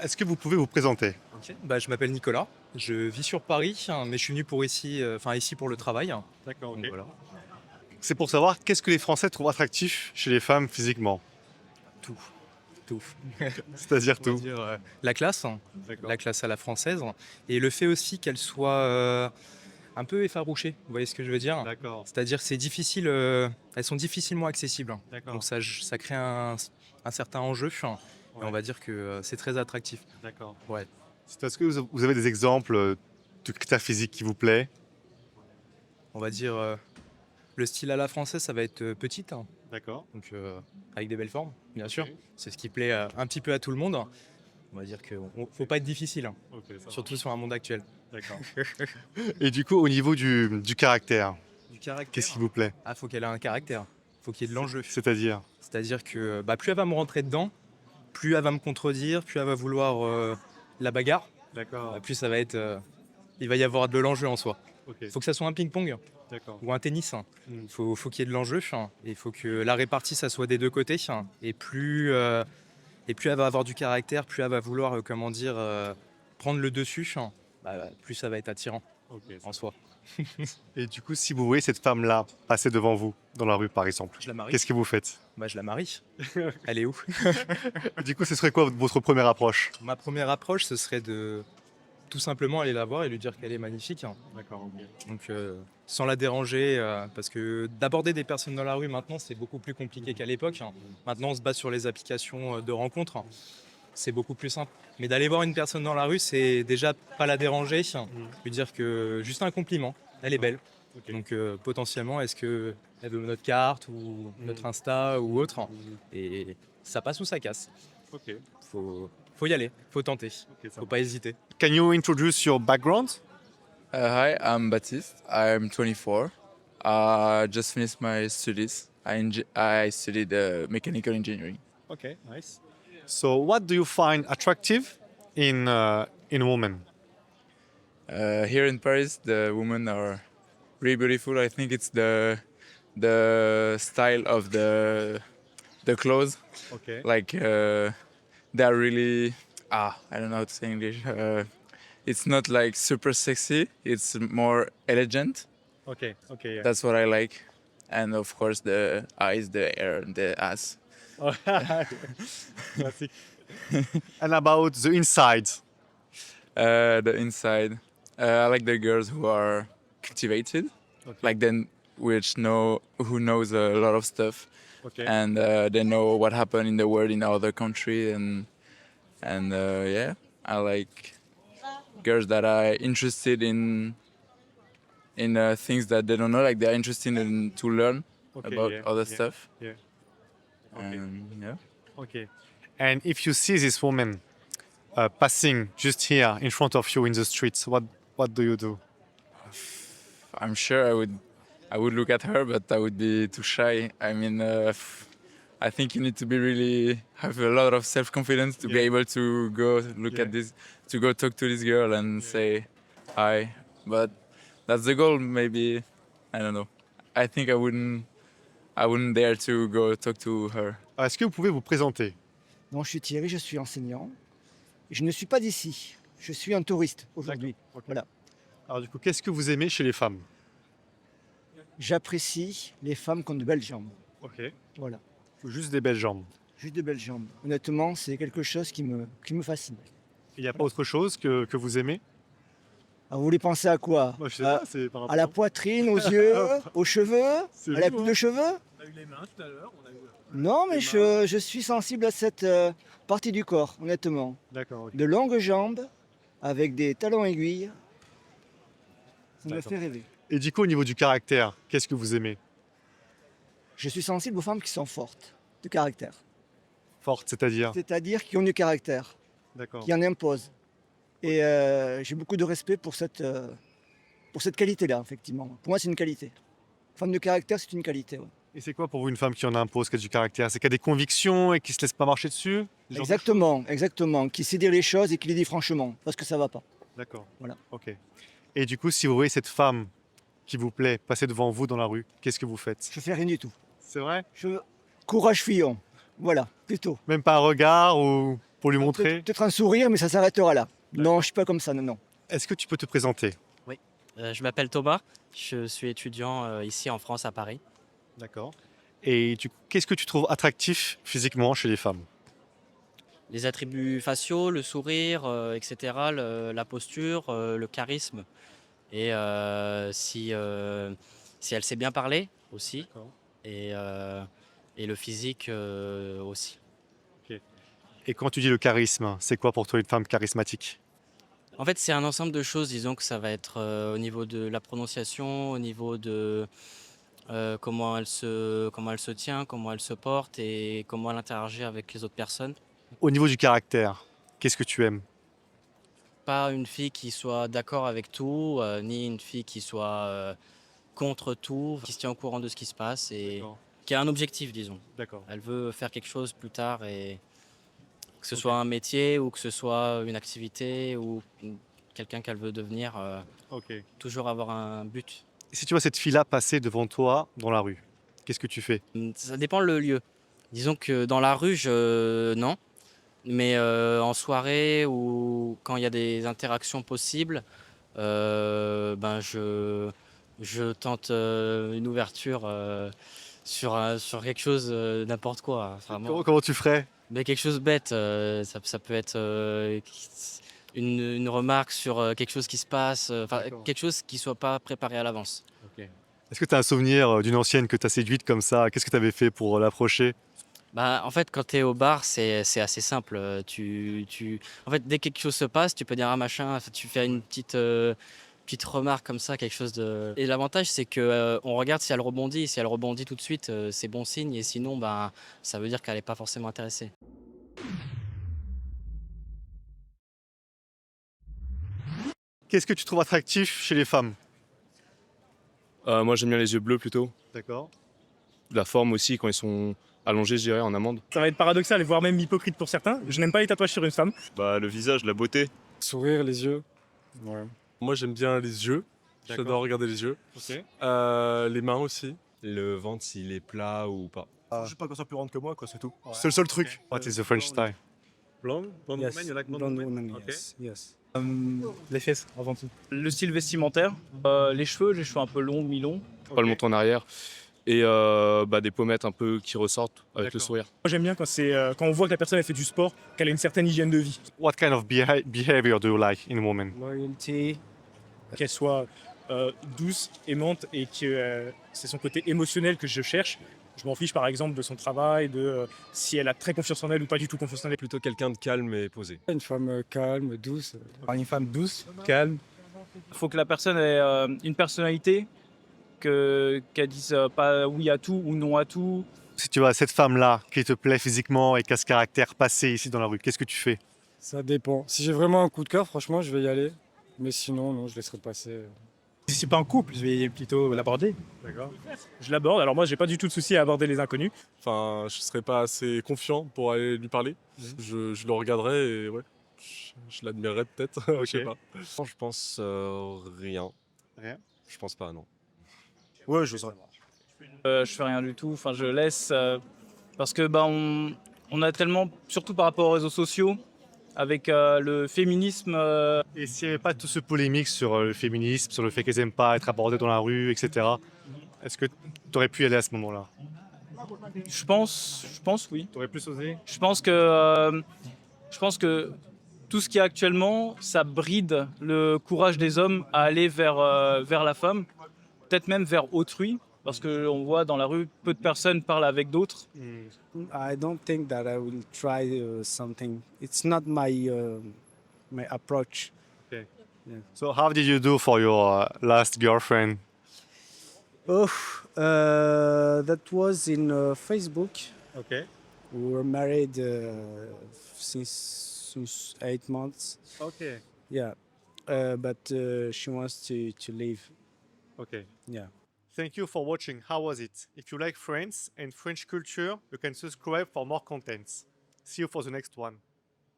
Est-ce que vous pouvez vous présenter? OK. Bah, je m'appelle Nicolas, je vis sur Paris, hein, mais je suis venu pour ici, ici pour le travail, D'accord, donc OK. voilà. C'est pour savoir qu'est-ce que les Français trouvent attractif chez les femmes physiquement? Tout, tout. C'est-à-dire On va tout? dire, la classe, D'accord. la classe à la française et le fait aussi qu'elle soit, un peu effarouchée, vous voyez ce que je veux dire? D'accord. C'est-à-dire c'est difficile, elles sont difficilement accessibles, donc D'accord. ça crée un certain enjeu et on Ouais. va dire que, c'est très attractif. D'accord. Ouais. Est-ce que vous avez des exemples, de critères physiques qui vous plaît? On va dire, le style à la française, ça va être, petite. D'accord. Donc, avec des belles formes, bien sûr. OK. C'est ce qui plaît un petit peu à tout le monde. On va dire qu'il ne faut pas être difficile, OK, ça surtout marche. sur un monde actuel. D'accord. Et du coup, au niveau du caractère, Du qu'est-ce qui caractère. vous plaît? Ah, faut qu'elle ait un caractère. Faut qu'il y ait de l'enjeu. C'est-à-dire? C'est-à-dire que bah, plus elle va me rentrer dedans, plus elle va me contredire, plus elle va vouloir la bagarre, bah, D'accord. plus ça va être. Il va y avoir de l'enjeu en soi. OK. Faut que ça soit un ping-pong D'accord. ou un tennis. Mmh. Faut qu'il y ait de l'enjeu. Et il faut que la répartie, ça soit des deux côtés. Et plus elle va avoir du caractère, plus elle va vouloir, comment dire, prendre le dessus, bah, plus ça va être attirant OK, ça en soi. Et du coup, si vous voyez cette femme-là passer devant vous, dans la rue par exemple, Je la marie. qu'est-ce que vous faites? Bah, je la marie. Elle est où? Du coup, ce serait quoi votre première approche? Ma première approche, ce serait de tout simplement aller la voir et lui dire qu'elle est magnifique. D'accord, OK. Donc, sans la déranger, parce que d'aborder des personnes dans la rue maintenant, c'est beaucoup plus compliqué qu'à l'époque. Maintenant, on se base sur les applications de rencontres. C'est beaucoup plus simple. Mais d'aller voir une personne dans la rue, c'est déjà pas la déranger, Mmh. lui dire que juste un compliment, elle est belle. OK. Donc potentiellement, est-ce que elle veut notre carte ou Mmh. notre Insta ou autre? Mmh. Et ça passe ou ça casse. OK. Faut y aller, faut tenter, OK, ça faut pas marche. hésiter. Can you introduce your background? Hi, I'm Baptiste. I'm 24. Just finished my studies. I studied mechanical engineering. Okay, nice. So, what do you find attractive in women? Here in Paris, the women are really beautiful. I think it's the style of the clothes. Okay. Like they're really I don't know how to say English. It's not like super sexy. It's more elegant. Okay. Okay. Yeah. That's what I like. And of course the eyes, the hair, and the ass. Classic. And about the inside. The inside, I like the girls who are cultivated, Okay. like then who knows a lot of stuff, Okay. and they know what happened in the world in other country, and yeah, I like girls that are interested in things that they don't know, like they're interested in to learn Okay. about Yeah. other Yeah. stuff. Yeah. Okay. Yeah. Okay. And if you see this woman passing just here in front of you in the streets, what do you do? I'm sure I would look at her, but I would be too shy. I mean, I think you need to be really have a lot of self-confidence to be Yeah. able to go look Yeah. at this, to go talk to this girl and Yeah. say hi. But that's the goal. Maybe I don't know. I think I wouldn't dare to go talk to her. Alors, est-ce que vous pouvez vous présenter? Bon, je suis Thierry, je suis enseignant. Je ne suis pas d'ici. Je suis un touriste aujourd'hui. Ok. Voilà. Alors du coup, qu'est-ce que vous aimez chez les femmes? J'apprécie les femmes qui ont de belles jambes. Ok. Voilà. Juste des belles jambes. Juste de belles jambes. Honnêtement, c'est quelque chose qui me fascine. Il n'y a pas autre chose que vous aimez? Alors, vous voulez penser à quoi? Moi, je sais à, pas, c'est par rapport à la poitrine, aux yeux, aux cheveux, C'est à la vous, coupe hein. de cheveux? On a eu les mains tout à l'heure, Non, mais je suis sensible à cette partie du corps, honnêtement. D'accord, ok. De longues jambes, avec des talons aiguilles. Ça me D'accord. fait rêver. Et du coup, au niveau du caractère, qu'est-ce que vous aimez? Je suis sensible aux femmes qui sont fortes, de caractère. Forte, c'est-à-dire? C'est-à-dire qui ont du caractère, D'accord. qui en imposent. Et j'ai beaucoup de respect pour cette qualité-là, effectivement. Pour moi, c'est une qualité. Femme de caractère, c'est une qualité. Ouais. Et c'est quoi pour vous une femme qui en impose, qui a du caractère? C'est qu'elle a des convictions et qui se laisse pas marcher dessus? Ce genre de Exactement, exactement. Qui sait dire les choses et qui les dit franchement, parce que ça va pas. choses. D'accord. Voilà. Ok. Et du coup, si vous voyez cette femme qui vous plaît passer devant vous dans la rue, qu'est-ce que vous faites? Je fais rien du tout. C'est vrai? Courage fillon. Voilà, plutôt. Même pas un regard ou pour lui montrer. Peut-être un sourire, mais ça s'arrêtera là. Non, je suis pas comme ça, non, non. Est-ce que tu peux te présenter? Oui, je m'appelle Thomas, je suis étudiant ici en France à Paris. D'accord. Et qu'est-ce que tu trouves attractif physiquement chez les femmes? Les attributs faciaux, le sourire, etc., la posture, le charisme. Et si elle sait bien parler aussi. D'accord. Et le physique aussi. Et quand tu dis le charisme, c'est quoi pour toi une femme charismatique? En fait, c'est un ensemble de choses. Disons que ça va être au niveau de la prononciation, au niveau de comment elle se tient, comment elle se porte et comment elle interagit avec les autres personnes. Au niveau du caractère, qu'est-ce que tu aimes? Pas une fille qui soit d'accord avec tout, ni une fille qui soit contre tout, qui se tient au courant de ce qui se passe et D'accord. qui a un objectif, disons. D'accord. Elle veut faire quelque chose plus tard et que ce Ok. soit un métier ou que ce soit une activité ou quelqu'un qu'elle veut devenir, Ok. toujours avoir un but. Si tu vois cette fille-là passer devant toi dans la rue, qu'est-ce que tu fais? Ça dépend le lieu. Disons que dans la rue, non. Mais en soirée ou quand il y a des interactions possibles, ben je tente une ouverture sur quelque chose, n'importe quoi. Vraiment. Comment tu ferais? Mais quelque chose bête, ça peut être une remarque sur quelque chose qui se passe, enfin D'accord. quelque chose qui soit pas préparé à l'avance. Est-ce que tu as un souvenir d'une ancienne que tu as séduite comme ça? Qu'est-ce que tu avais fait pour l'approcher? Bah, en fait, quand tu es au bar, c'est assez simple. En fait, dès que quelque chose se passe, tu peux dire un machin, tu fais une petite remarque comme ça, quelque chose de. Et l'avantage, c'est que on regarde si elle rebondit. Si elle rebondit tout de suite, c'est bon signe. Et sinon, ben, ça veut dire qu'elle n'est pas forcément intéressée. Qu'est-ce que tu trouves attractif chez les femmes? Moi j'aime bien les yeux bleus plutôt. D'accord. La forme aussi quand ils sont allongés, je dirais, en amande. Ça va être paradoxal et voire même hypocrite pour certains. Je n'aime pas les tatouages sur une femme. Bah, le visage, la beauté. Sourire, les yeux. Ouais. Moi, j'aime bien les yeux. D'accord. J'adore regarder les yeux. Ok. Les mains aussi. Le ventre, s'il est plat ou pas. Je sais pas qu'on soit plus grande que moi, quoi, c'est tout. C'est le seul truc. What is the French style? Blonde Yes, woman, you like blonde blonde woman? woman, Ok. yes. Les fesses, avant tout. Le style vestimentaire, les cheveux un peu longs, mi-longs. Pas le menton en arrière. Et des pommettes un peu qui ressortent avec le D'accord. sourire. Moi j'aime bien quand on voit que la personne elle fait du sport, qu'elle a une certaine hygiène de vie. What kind of behavior do you like in a woman? Loyalty. Qu'elle soit douce, aimante et que c'est son côté émotionnel que je cherche. Je m'en fiche par exemple de son travail, de si elle a très confiance en elle ou pas du tout confiance en elle. Plutôt quelqu'un de calme et posé. Une femme calme, douce. Une femme douce, calme. Il faut que la personne ait une personnalité, qu'elle dise pas oui à tout ou non à tout. Si tu vois cette femme-là qui te plaît physiquement et qui a ce caractère passer ici dans la rue, qu'est-ce que tu fais? Ça dépend. Si j'ai vraiment un coup de cœur, franchement, je vais y aller. Mais sinon, non, je laisserai passer. Si c'est pas un couple, je vais plutôt l'aborder. D'accord. Je l'aborde, alors moi j'ai pas du tout de souci à aborder les inconnus. Enfin, je serais pas assez confiant pour aller lui parler. Je le regarderais et ouais, je l'admirerais peut-être. Je sais pas. Je pense rien. Rien? Je pense pas, non. Ouais, je saurais. Je fais rien du tout, enfin je laisse parce que on a tellement, surtout par rapport aux réseaux sociaux, avec le féminisme. Et s'il n'y avait pas tout ce polémique sur le féminisme, sur le fait qu'elles n'aiment pas être abordées dans la rue, etc., est-ce que tu aurais pu y aller à ce moment-là? Je pense oui. Tu aurais plus osé? Je pense que tout ce qui est actuellement, ça bride le courage des hommes à aller vers la femme, peut-être même vers autrui, parce qu'on voit dans la rue, peu de personnes parlent avec d'autres. I don't think that I will try something. It's not my approach. So how did you do for your last girlfriend? Oh, that was in Facebook. Okay. We were married since 8 months. Okay. Yeah, but she wants to leave. Okay. Yeah. Thank you for watching. How was it? If you like France and French culture, you can subscribe for more contents. See you for the next one.